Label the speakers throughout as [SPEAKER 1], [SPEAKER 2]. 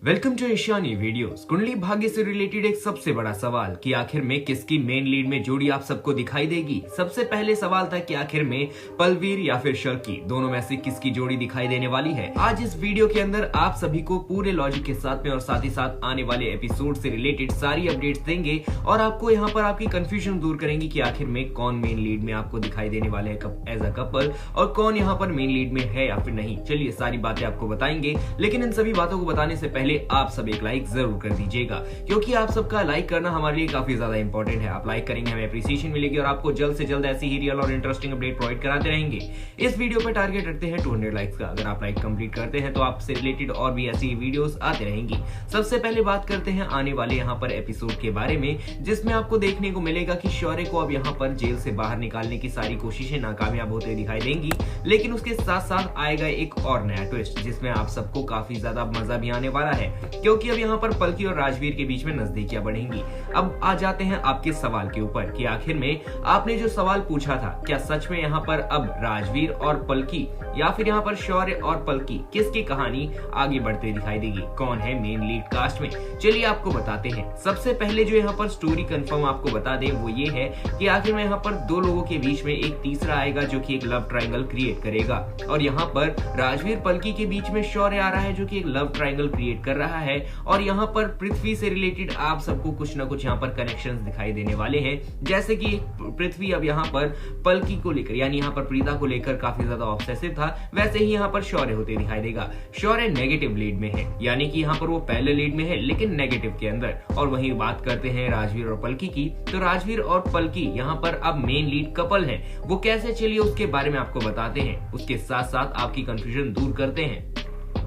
[SPEAKER 1] Welcome to Ishani videos. Kundali Bhagya से related एक सबसे बड़ा सवाल कि आखिर में किसकी मेन लीड में जोड़ी आप सबको दिखाई देगी। सबसे पहले सवाल था कि आखिर में पलवीर या फिर शर्की दोनों में से किसकी जोड़ी दिखाई देने वाली है। आज इस वीडियो के अंदर आप सभी को पूरे लॉजिक के साथ में और साथ ही साथ आने वाले एपिसोड से रिलेटेड सारी अपडेट्स देंगे और आपको यहाँ पर आपकी कंफ्यूजन दूर करेंगे कि आखिर में कौन मेन लीड में आपको दिखाई देने वाले हैं एज अ कपल और कौन यहाँ पर मेन लीड में है या फिर नहीं। चलिए सारी बातें आपको बताएंगे, लेकिन इन सभी बातों को बताने से पहले आप सब एक लाइक जरूर कर दीजिएगा, क्योंकि आप सबका लाइक करना हमारे लिए काफी ज्यादा इंपॉर्टेंट है। आप लाइक करेंगे हमें अप्रिसिएशन मिलेगी और आपको जल्द से जल्द ऐसी ही रियल और इंटरेस्टिंग अपडेट प्रोवाइड कराते रहेंगे। इस वीडियो पर टारगेट रखते हैं 200 लाइक्स का। अगर आप लाइक कंप्लीट करते हैं तो आपसे रिलेटेड और भी ऐसी वीडियोस आते रहेंगी। सबसे पहले बात करते हैं आने वाले यहाँ पर एपिसोड के बारे में, जिसमें आपको देखने को मिलेगा कि शौर्य को अब यहाँ पर जेल से बाहर निकालने की सारी कोशिशें नाकामयाब होते दिखाई देंगी, लेकिन उसके साथ साथ आएगा एक और नया ट्विस्ट जिसमें आप सबको काफी ज्यादा मजा भी आने वाला है, क्योंकि अब यहाँ पर पलकी और राजवीर के बीच में नजदीकियां बढ़ेंगी। अब आ जाते हैं आपके सवाल के ऊपर कि आखिर में आपने जो सवाल पूछा था, क्या सच में यहाँ पर अब राजवीर और पलकी या फिर यहाँ पर शौर्य और पलकी किसकी कहानी आगे बढ़ते दिखाई देगी, कौन है मेन लीड कास्ट में। चलिए आपको बताते हैं। सबसे पहले जो यहाँ पर स्टोरी कंफर्म आपको बता दें वो ये है कि आखिर में यहाँ पर दो लोगों के बीच में एक तीसरा आएगा जो कि एक लव ट्रायंगल क्रिएट करेगा, और यहाँ पर राजवीर पलकी के बीच में शौर्य आ रहा है जो कि एक लव ट्रायंगल क्रिएट कर रहा है, और यहाँ पर पृथ्वी से रिलेटेड आप सबको कुछ ना कुछ यहाँ पर कनेक्शंस दिखाई देने वाले हैं। जैसे कि पृथ्वी अब यहाँ पर पलकी को लेकर यानी यहाँ पर प्रीता को लेकर काफी ज्यादा ऑब्सेसिव था, वैसे ही यहाँ पर शौर्य होते दिखाई देगा। शौर्य नेगेटिव लीड में है, यानी कि यहाँ पर वो पहले लीड में है लेकिन नेगेटिव के अंदर। और वहीं बात करते हैं राजवीर और पलकी की, तो राजवीर और पलकी यहाँ पर अब मेन लीड कपल है। वो कैसे, चलिए उसके बारे में आपको बताते हैं, उसके साथ साथ आपकी कंफ्यूजन दूर करते हैं।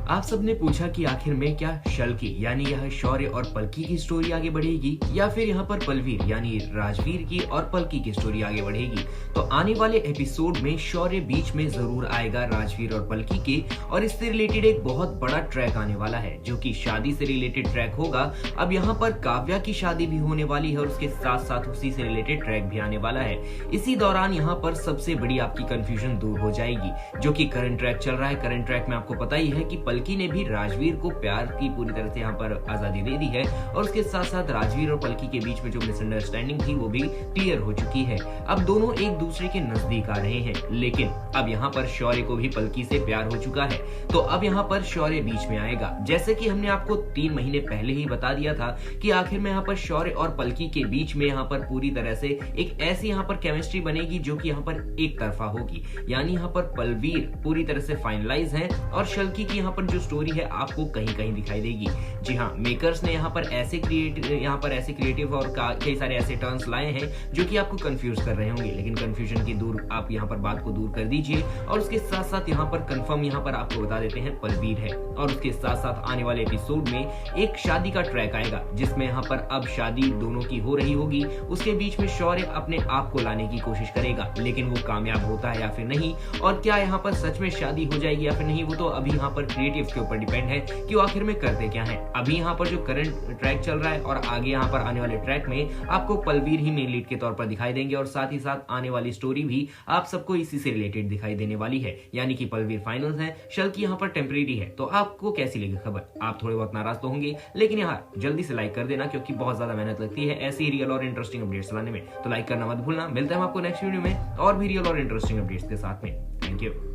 [SPEAKER 1] आप सबने पूछा कि आखिर में क्या शल्की यानी यह शौर्य और पलकी की स्टोरी आगे बढ़ेगी या फिर यहाँ पर पलवीर यानी राजवीर की और पलकी की स्टोरी आगे बढ़ेगी। तो आने वाले एपिसोड में शौर्य बीच में जरूर आएगा राजवीर और पलकी के, और इससे रिलेटेड एक बहुत बड़ा ट्रैक आने वाला है जो कि शादी से रिलेटेड ट्रैक होगा। अब यहाँ पर काव्या की शादी भी होने वाली है और उसके साथ साथ उसी से रिलेटेड ट्रैक भी आने वाला है। इसी दौरान यहाँ पर सबसे बड़ी आपकी कंफ्यूजन दूर हो जाएगी, जो कि करंट ट्रैक चल रहा है। करंट ट्रैक में आपको पता ही है कि पलकी ने भी राजवीर को प्यार की पूरी तरह से यहाँ पर आजादी दे दी है, और उसके साथ साथ राजवीर और पलकी के बीच में जो मिसअंडरस्टैंडिंग थी वो भी क्लियर हो चुकी है। अब दोनों एक दूसरे के नजदीक आ रहे हैं, लेकिन अब यहाँ पर शौर्य को भी पलकी से प्यार हो चुका है, तो अब यहाँ पर शौर्य बीच में आएगा। जैसे कि हमने आपको 3 महीने पहले ही बता दिया था कि आखिर में यहाँ पर शौर्य और पलकी के बीच में यहाँ पर पूरी तरह से एक ऐसी यहाँ पर केमिस्ट्री बनेगी जो कि यहाँ पर एक तरफा होगी, यानी यहाँ पर पलवीर पूरी तरह से फाइनलाइज है और शल्की की यहाँ पर जो स्टोरी है आपको कहीं कहीं दिखाई देगी। जी हाँ, मेकर्स ने यहाँ पर ऐसे क्रिएटिव और कई सारे ऐसे टर्न्स लाए हैं जो कि आपको कंफ्यूज कर रहे होंगे, लेकिन कंफ्यूजन की दूर आप यहाँ पर बात को दूर कर दीजिए। और उसके साथ साथ यहाँ पर कंफर्म यहाँ पर आपको बता देते हैं पलवीर है, और उसके साथ साथ आने वाले एपिसोड में एक शादी का ट्रैक आएगा जिसमें यहाँ पर अब शादी दोनों की हो रही होगी। उसके बीच में शौर्य अपने आप को लाने की कोशिश करेगा, लेकिन वो कामयाब होता है या फिर नहीं, और क्या यहाँ पर सच में शादी हो जाएगी या फिर नहीं, वो तो अभी यहाँ पर क्रिएटिव के ऊपर डिपेंड है कि वो आखिर में करते क्या है। अभी यहाँ पर जो करंट ट्रैक चल रहा है और आगे यहाँ पर आने वाले ट्रैक में आपको पलवीर ही मेन लीड के तौर पर दिखाई देंगे, और साथ ही साथ आने वाली स्टोरी भी आप सबको इसी से रिलेटेड दिखाई देने वाली है, यानी कि पलवीर फाइनल्स है, शल्की यहाँ पर टेम्परेरी है। तो आपको कैसी लगी खबर? आप थोड़े बहुत नाराज तो होंगे, लेकिन यार जल्दी से लाइक कर देना, क्योंकि बहुत ज्यादा मेहनत लगती है ऐसी रियल और इंटरेस्टिंग अपडेट्स लाने में। तो लाइक करना मत भूलना। मिलते हैं आपको नेक्स्ट वीडियो में और भी रियल और इंटरेस्टिंग अपडेट्स के साथ में। Thank you.